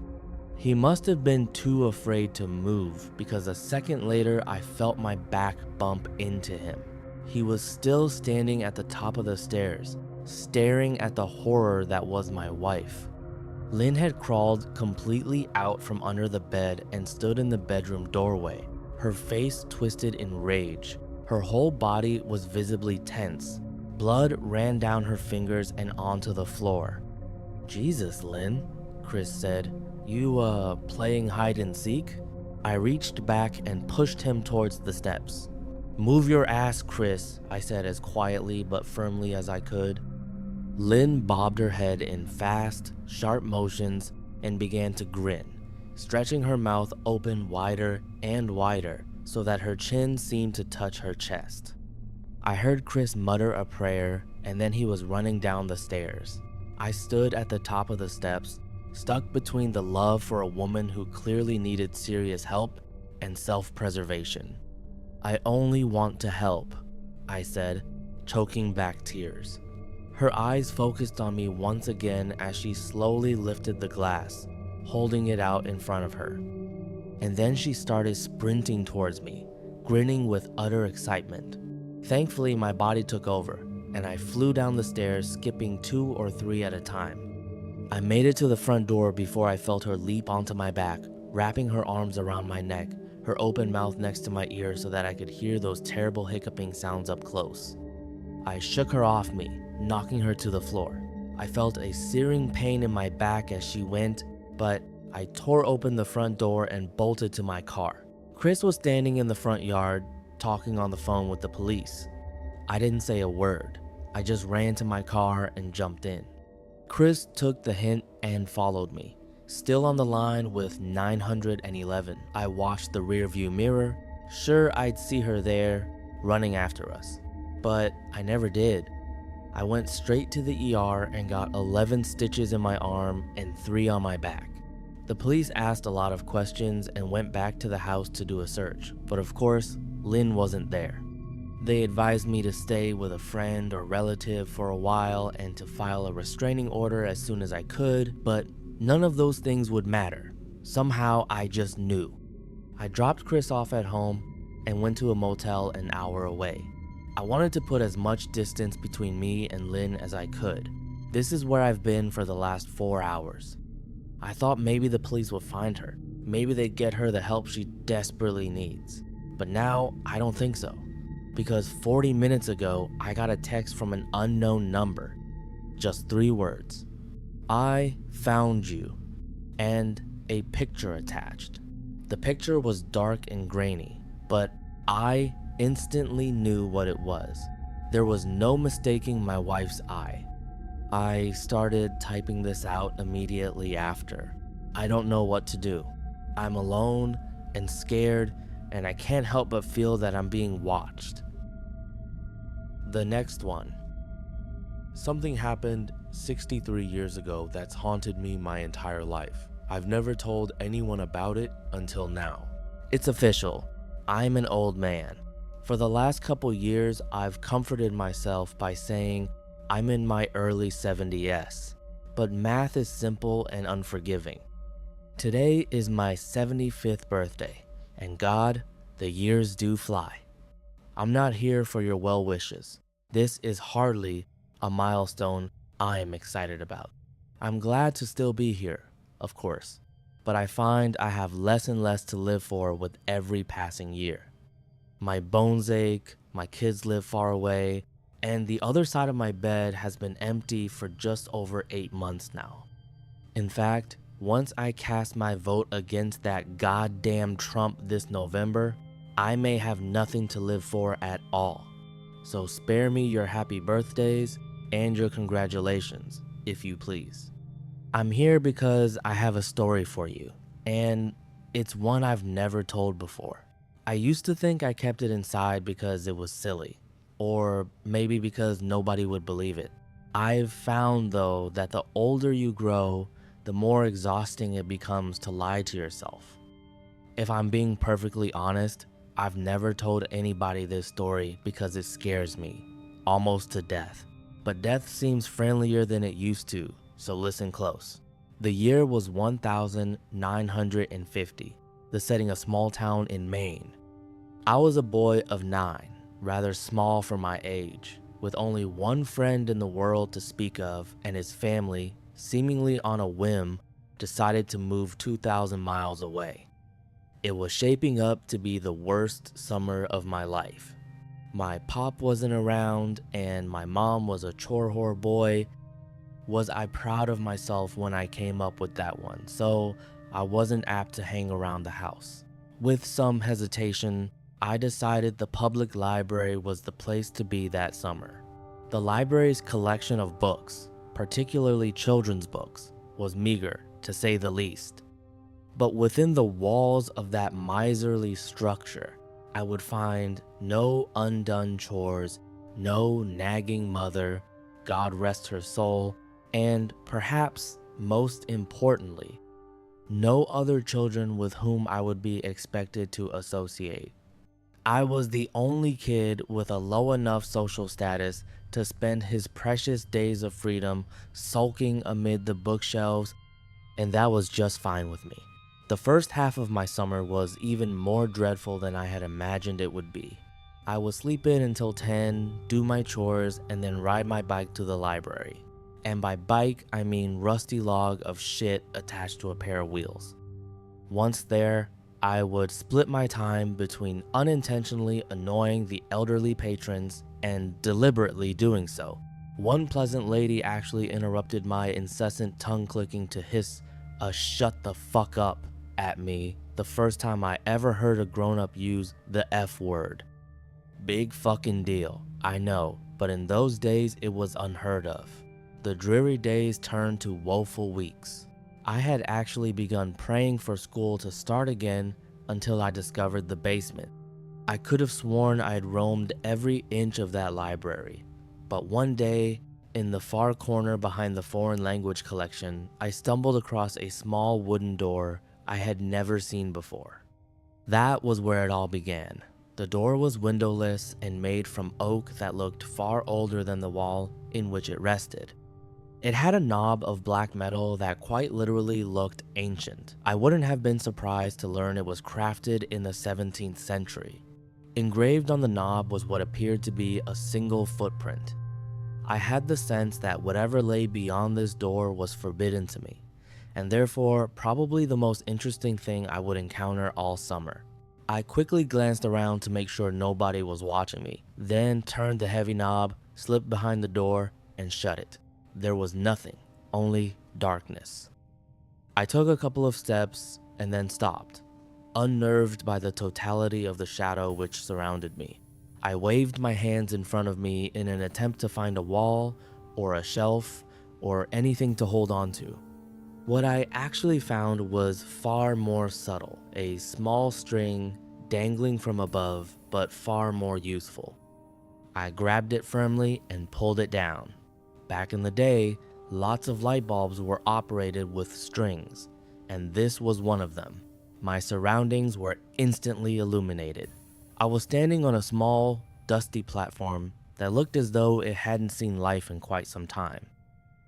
He must have been too afraid to move because a second later I felt my back bump into him. He was still standing at the top of the stairs, staring at the horror that was my wife. Lynn had crawled completely out from under the bed and stood in the bedroom doorway, her face twisted in rage. Her whole body was visibly tense. Blood ran down her fingers and onto the floor. "Jesus, Lynn," Chris said. "You, playing hide and seek?" I reached back and pushed him towards the steps. "Move your ass, Chris," I said as quietly but firmly as I could. Lynn bobbed her head in fast, sharp motions and began to grin, stretching her mouth open wider and wider so that her chin seemed to touch her chest. I heard Chris mutter a prayer, and then he was running down the stairs. I stood at the top of the steps, stuck between the love for a woman who clearly needed serious help and self-preservation. "I only want to help," I said, choking back tears. Her eyes focused on me once again as she slowly lifted the glass, holding it out in front of her. And then she started sprinting towards me, grinning with utter excitement. Thankfully, my body took over, and I flew down the stairs, skipping 2 or 3 at a time. I made it to the front door before I felt her leap onto my back, wrapping her arms around my neck, her open mouth next to my ear so that I could hear those terrible hiccuping sounds up close. I shook her off me, knocking her to the floor. I felt a searing pain in my back as she went, but I tore open the front door and bolted to my car. Chris was standing in the front yard, talking on the phone with the police. I didn't say a word. I just ran to my car and jumped in. Chris took the hint and followed me. Still on the line with 911, I watched the rearview mirror, sure I'd see her there, running after us. But I never did. I went straight to the ER and got 11 stitches in my arm and 3 on my back. The police asked a lot of questions and went back to the house to do a search, but of course, Lynn wasn't there. They advised me to stay with a friend or relative for a while and to file a restraining order as soon as I could, but none of those things would matter. Somehow I just knew. I dropped Chris off at home and went to a motel an hour away. I wanted to put as much distance between me and Lynn as I could. This is where I've been for the last 4 hours. I thought maybe the police would find her. Maybe they'd get her the help she desperately needs. But now I don't think so. Because 40 minutes ago, I got a text from an unknown number. Just 3 words. I found you. And a picture attached. The picture was dark and grainy, but I instantly knew what it was. There was no mistaking my wife's eye. I started typing this out immediately after. I don't know what to do. I'm alone and scared, and I can't help but feel that I'm being watched. The next one. Something happened 63 years ago that's haunted me my entire life. I've never told anyone about it until now. It's official. I'm an old man. For the last couple years, I've comforted myself by saying I'm in my early 70s. But math is simple and unforgiving. Today is my 75th birthday, and God, the years do fly. I'm not here for your well wishes. This is hardly a milestone I'm excited about. I'm glad to still be here, of course, but I find I have less and less to live for with every passing year. My bones ache, my kids live far away, and the other side of my bed has been empty for just over 8 months now. In fact, once I cast my vote against that goddamn Trump this November, I may have nothing to live for at all. So spare me your happy birthdays and your congratulations, if you please. I'm here because I have a story for you, and it's one I've never told before. I used to think I kept it inside because it was silly, or maybe because nobody would believe it. I've found, though, that the older you grow, the more exhausting it becomes to lie to yourself. If I'm being perfectly honest, I've never told anybody this story because it scares me, almost to death. But death seems friendlier than it used to, so listen close. The year was 1950, the setting a small town in Maine. I was a boy of 9, rather small for my age, with only one friend in the world to speak of, and his family, seemingly on a whim, decided to move 2,000 miles away. It was shaping up to be the worst summer of my life. My pop wasn't around, and my mom was a chore whore boy. Was I proud of myself when I came up with that one, so I wasn't apt to hang around the house. With some hesitation, I decided the public library was the place to be that summer. The library's collection of books, particularly children's books, was meager, to say the least. But within the walls of that miserly structure, I would find no undone chores, no nagging mother, God rest her soul, and perhaps most importantly, no other children with whom I would be expected to associate. I was the only kid with a low enough social status to spend his precious days of freedom sulking amid the bookshelves, and that was just fine with me. The first half of my summer was even more dreadful than I had imagined it would be. I would sleep in until 10, do my chores, and then ride my bike to the library. And by bike, I mean rusty log of shit attached to a pair of wheels. Once there, I would split my time between unintentionally annoying the elderly patrons and deliberately doing so. One pleasant lady actually interrupted my incessant tongue-clicking to hiss a "shut the fuck up" at me the first time I ever heard a grown-up use the F word. Big fucking deal, I know, but in those days it was unheard of. The dreary days turned to woeful weeks. I had actually begun praying for school to start again until I discovered the basement. I could have sworn I had roamed every inch of that library, but one day, in the far corner behind the foreign language collection, I stumbled across a small wooden door I had never seen before. That was where it all began. The door was windowless and made from oak that looked far older than the wall in which it rested. It had a knob of black metal that quite literally looked ancient. I wouldn't have been surprised to learn it was crafted in the 17th century. Engraved on the knob was what appeared to be a single footprint. I had the sense that whatever lay beyond this door was forbidden to me, and therefore probably the most interesting thing I would encounter all summer. I quickly glanced around to make sure nobody was watching me, then turned the heavy knob, slipped behind the door, and shut it. There was nothing, only darkness. I took a couple of steps and then stopped, unnerved by the totality of the shadow which surrounded me. I waved my hands in front of me in an attempt to find a wall or a shelf or anything to hold on to. What I actually found was far more subtle, a small string dangling from above, but far more useful. I grabbed it firmly and pulled it down. Back in the day, lots of light bulbs were operated with strings, and this was one of them. My surroundings were instantly illuminated. I was standing on a small, dusty platform that looked as though it hadn't seen life in quite some time.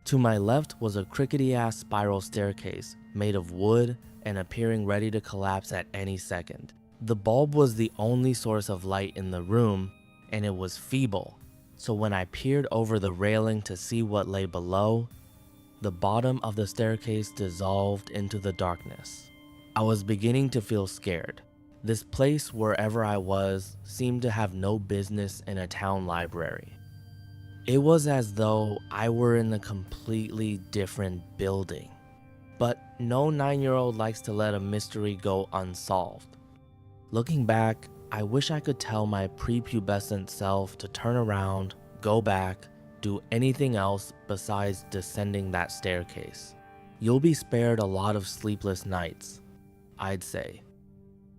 To my left was a crickety-ass spiral staircase made of wood and appearing ready to collapse at any second. The bulb was the only source of light in the room, and it was feeble, so when I peered over the railing to see what lay below, the bottom of the staircase dissolved into the darkness. I was beginning to feel scared. This place, wherever I was, seemed to have no business in a town library. It was as though I were in a completely different building. But no 9-year-old likes to let a mystery go unsolved. Looking back, I wish I could tell my prepubescent self to turn around, go back, do anything else besides descending that staircase. You'll be spared a lot of sleepless nights, I'd say.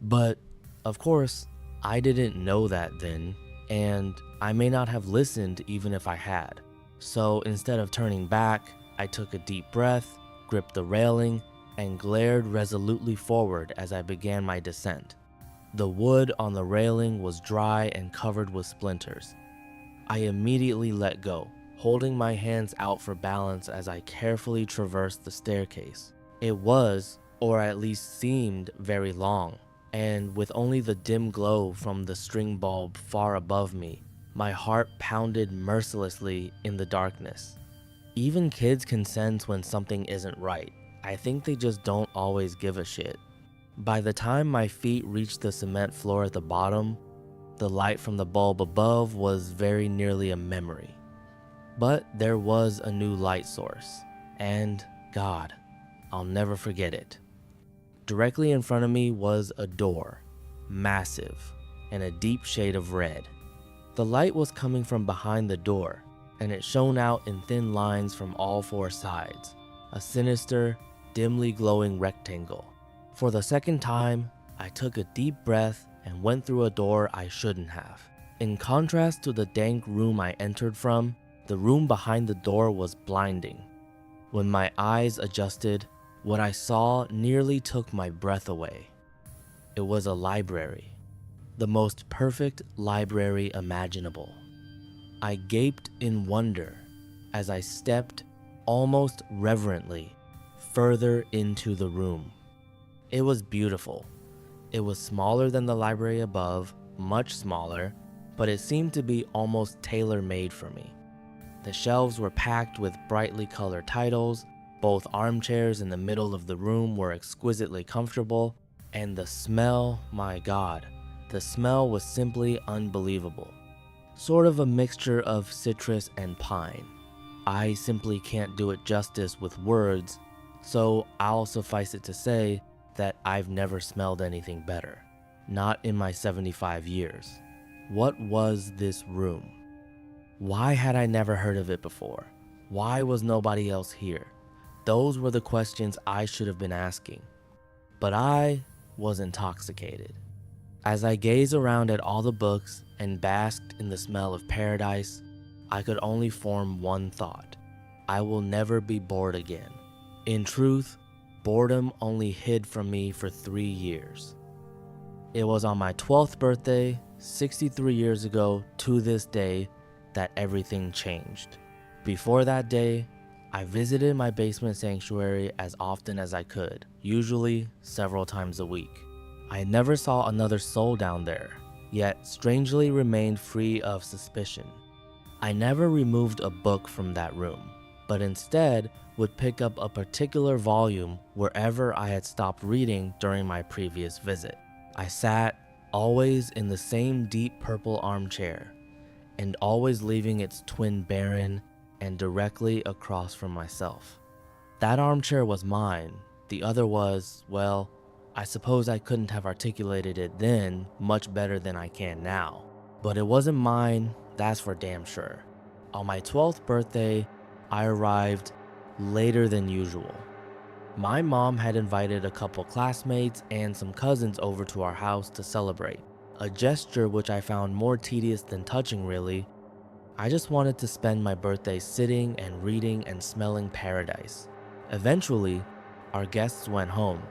But, of course, I didn't know that then, and I may not have listened even if I had. So instead of turning back, I took a deep breath, gripped the railing, and glared resolutely forward as I began my descent. The wood on the railing was dry and covered with splinters. I immediately let go, holding my hands out for balance as I carefully traversed the staircase. It was, or at least seemed, very long, and with only the dim glow from the string bulb far above me, my heart pounded mercilessly in the darkness. Even kids can sense when something isn't right. I think they just don't always give a shit. By the time my feet reached the cement floor at the bottom, the light from the bulb above was very nearly a memory. But there was a new light source, and God, I'll never forget it. Directly in front of me was a door, massive, and a deep shade of red. The light was coming from behind the door, and it shone out in thin lines from all four sides, a sinister, dimly glowing rectangle. For the second time, I took a deep breath and went through a door I shouldn't have. In contrast to the dank room I entered from, the room behind the door was blinding. When my eyes adjusted, what I saw nearly took my breath away. It was a library, the most perfect library imaginable. I gaped in wonder as I stepped, almost reverently, further into the room. It was beautiful. It was smaller than the library above, much smaller, but it seemed to be almost tailor-made for me. The shelves were packed with brightly colored titles, both armchairs in the middle of the room were exquisitely comfortable, and the smell, my God, the smell was simply unbelievable. Sort of a mixture of citrus and pine. I simply can't do it justice with words, so I'll suffice it to say that I've never smelled anything better. Not in my 75 years. What was this room? Why had I never heard of it before? Why was nobody else here? Those were the questions I should have been asking. But I was intoxicated. As I gazed around at all the books and basked in the smell of paradise, I could only form one thought. I will never be bored again. In truth, boredom only hid from me for 3 years. It was on my 12th birthday, 63 years ago to this day that everything changed. Before that day, I visited my basement sanctuary as often as I could, usually several times a week. I never saw another soul down there, yet strangely remained free of suspicion. I never removed a book from that room, but instead would pick up a particular volume wherever I had stopped reading during my previous visit. I sat always in the same deep purple armchair, and always leaving its twin barren and directly across from myself. That armchair was mine. The other was, well, I suppose I couldn't have articulated it then much better than I can now. But it wasn't mine, that's for damn sure. On my 12th birthday, I arrived later than usual. My mom had invited a couple classmates and some cousins over to our house to celebrate, a gesture which I found more tedious than touching really. I just wanted to spend my birthday sitting and reading and smelling paradise. Eventually, our guests went home,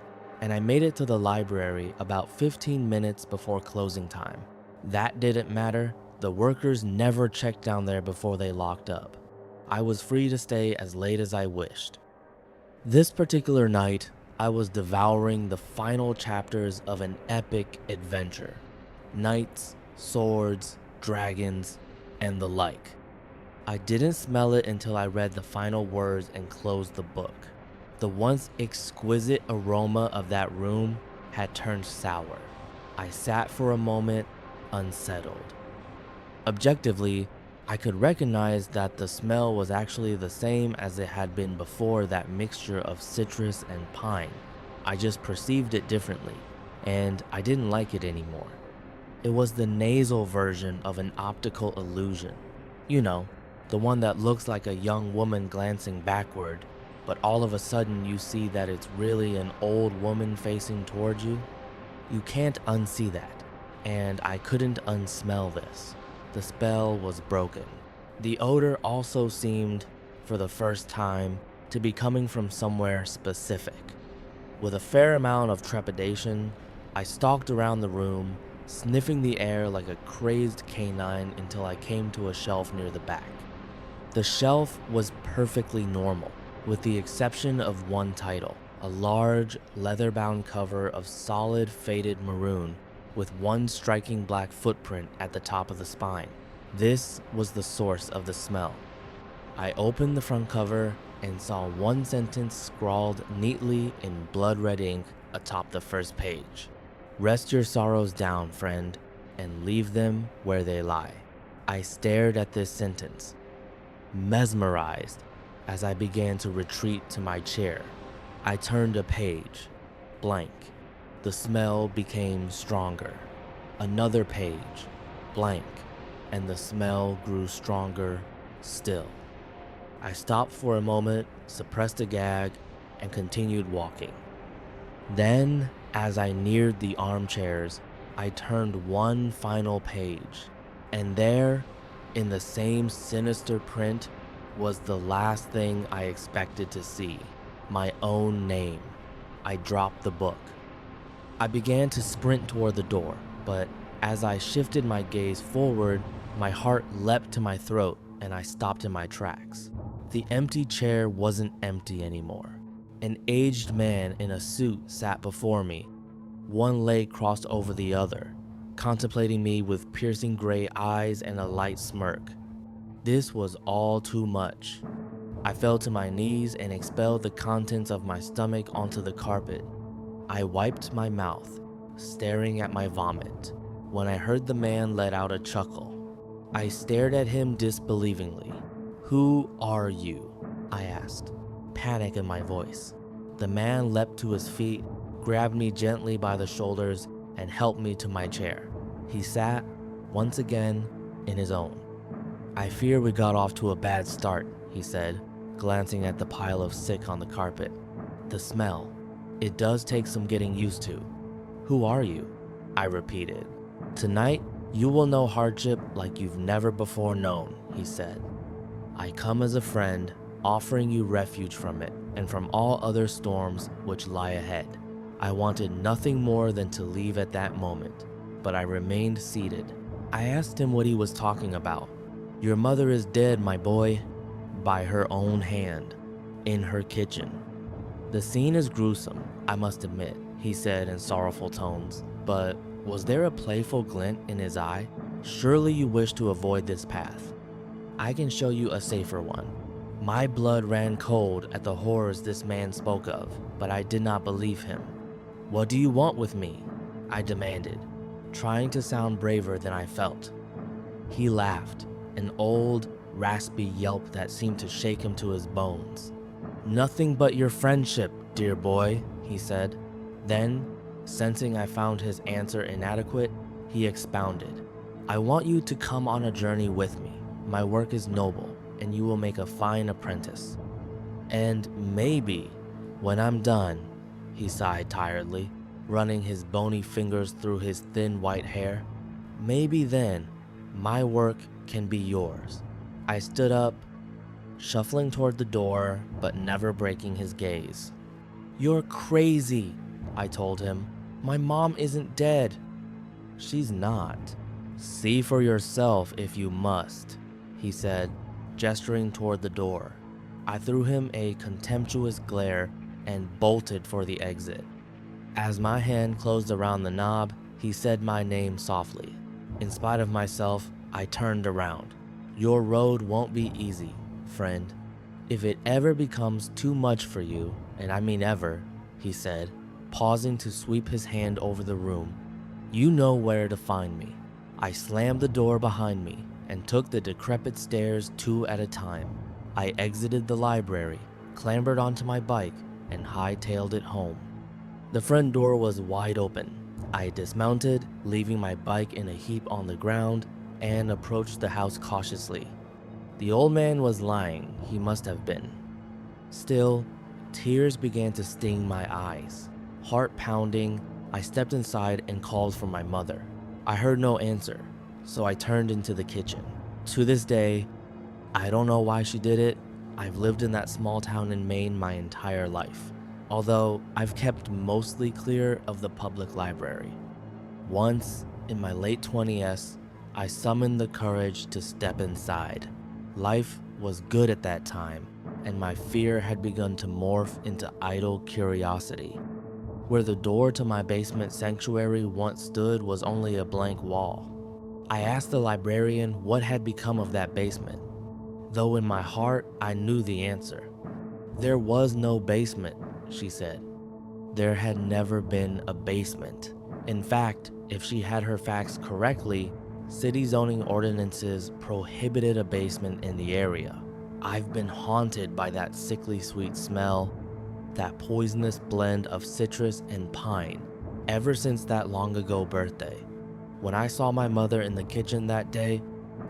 and I made it to the library about 15 minutes before closing time. That didn't matter. The workers never checked down there before they locked up. I was free to stay as late as I wished. This particular night, I was devouring the final chapters of an epic adventure. Knights, swords, dragons, and the like. I didn't smell it until I read the final words and closed the book. The once exquisite aroma of that room had turned sour. I sat for a moment, unsettled. Objectively, I could recognize that the smell was actually the same as it had been before that mixture of citrus and pine. I just perceived it differently, and I didn't like it anymore. It was the nasal version of an optical illusion. You know, the one that looks like a young woman glancing backward, but all of a sudden you see that it's really an old woman facing towards you. You can't unsee that, and I couldn't unsmell this. The spell was broken. The odor also seemed, for the first time, to be coming from somewhere specific. With a fair amount of trepidation, I stalked around the room, sniffing the air like a crazed canine until I came to a shelf near the back. The shelf was perfectly normal, with the exception of one title, a large, leather-bound cover of solid faded maroon with one striking black footprint at the top of the spine. This was the source of the smell. I opened the front cover and saw one sentence scrawled neatly in blood-red ink atop the first page. Rest your sorrows down, friend, and leave them where they lie. I stared at this sentence, mesmerized, as I began to retreat to my chair. I turned a page, blank. The smell became stronger. Another page, blank, and the smell grew stronger still. I stopped for a moment, suppressed a gag, and continued walking. Then, as I neared the armchairs, I turned one final page, and there, in the same sinister print, was the last thing I expected to see, my own name. I dropped the book. I began to sprint toward the door, but as I shifted my gaze forward, my heart leapt to my throat and I stopped in my tracks. The empty chair wasn't empty anymore. An aged man in a suit sat before me, one leg crossed over the other, contemplating me with piercing gray eyes and a light smirk. This was all too much. I fell to my knees and expelled the contents of my stomach onto the carpet. I wiped my mouth, staring at my vomit, when I heard the man let out a chuckle. I stared at him disbelievingly. "Who are you?" I asked, panic in my voice. The man leapt to his feet, grabbed me gently by the shoulders, and helped me to my chair. He sat, once again, in his own. "I fear we got off to a bad start," he said, glancing at the pile of sick on the carpet. "The smell. It does take some getting used to." "Who are you?" I repeated. "Tonight, you will know hardship like you've never before known," he said. "I come as a friend, offering you refuge from it and from all other storms which lie ahead." I wanted nothing more than to leave at that moment, but I remained seated, I asked him what he was talking about. Your mother is dead, my boy, by her own hand, in her kitchen. The scene is gruesome, I must admit, he said in sorrowful tones, but was there a playful glint in his eye? Surely you wish to avoid this path. I can show you a safer one. My blood ran cold at the horrors this man spoke of, but I did not believe him. What do you want with me? I demanded, trying to sound braver than I felt. He laughed, an old, raspy yelp that seemed to shake him to his bones. Nothing but your friendship, dear boy, he said. Then, sensing I found his answer inadequate, he expounded. I want you to come on a journey with me. My work is noble, and you will make a fine apprentice. And maybe, when I'm done, he sighed tiredly, running his bony fingers through his thin white hair, maybe then, my work can be yours. I stood up, shuffling toward the door, but never breaking his gaze. You're crazy, I told him. My mom isn't dead. She's not. See for yourself if you must, he said, gesturing toward the door. I threw him a contemptuous glare and bolted for the exit. As my hand closed around the knob, he said my name softly. In spite of myself, I turned around. Your road won't be easy, friend. If it ever becomes too much for you, and I mean ever, he said, pausing to sweep his hand over the room, you know where to find me. I slammed the door behind me and took the decrepit stairs 2 at a time. I exited the library, clambered onto my bike, and hightailed it home. The front door was wide open. I dismounted, leaving my bike in a heap on the ground, and approached the house cautiously. The old man was lying, he must have been. Still, tears began to sting my eyes. Heart pounding, I stepped inside and called for my mother. I heard no answer, so I turned into the kitchen. To this day, I don't know why she did it. I've lived in that small town in Maine my entire life, although I've kept mostly clear of the public library. Once, in my late 20s, I summoned the courage to step inside. Life was good at that time, and my fear had begun to morph into idle curiosity. Where the door to my basement sanctuary once stood was only a blank wall. I asked the librarian what had become of that basement, though in my heart I knew the answer. There was no basement, she said. There had never been a basement. In fact, if she had her facts correctly, city zoning ordinances prohibited a basement in the area. I've been haunted by that sickly sweet smell, that poisonous blend of citrus and pine, ever since that long ago birthday. When I saw my mother in the kitchen that day,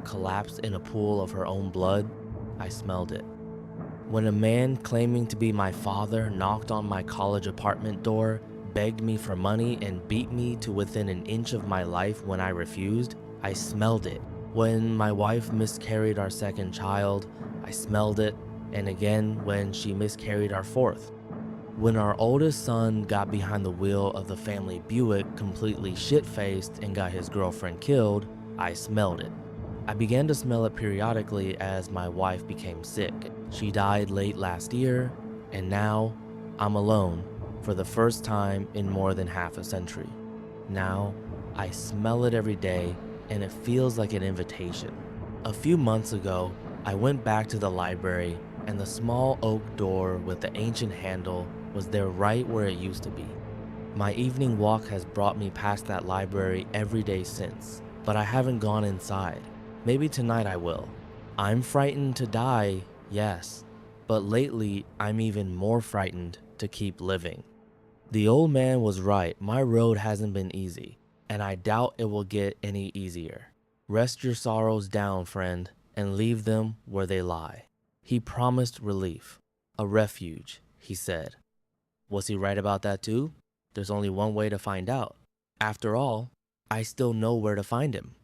collapsed in a pool of her own blood, I smelled it. When a man claiming to be my father knocked on my college apartment door, begged me for money, and beat me to within an inch of my life when I refused, I smelled it. When my wife miscarried our second child, I smelled it, and again when she miscarried our fourth. When our oldest son got behind the wheel of the family Buick completely shit-faced and got his girlfriend killed, I smelled it. I began to smell it periodically as my wife became sick. She died late last year, and now I'm alone for the first time in more than half a century. Now, I smell it every day, and it feels like an invitation. A few months ago, I went back to the library, and the small oak door with the ancient handle was there right where it used to be. My evening walk has brought me past that library every day since, but I haven't gone inside. Maybe tonight I will. I'm frightened to die, yes, but lately I'm even more frightened to keep living. The old man was right, my road hasn't been easy, and I doubt it will get any easier. Rest your sorrows down, friend, and leave them where they lie. He promised relief, a refuge, he said. Was he right about that too? There's only one way to find out. After all, I still know where to find him.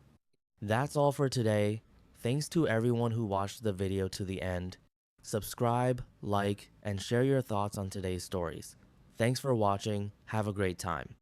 That's all for today. Thanks to everyone who watched the video to the end. Subscribe, like, and share your thoughts on today's stories. Thanks for watching. Have a great time.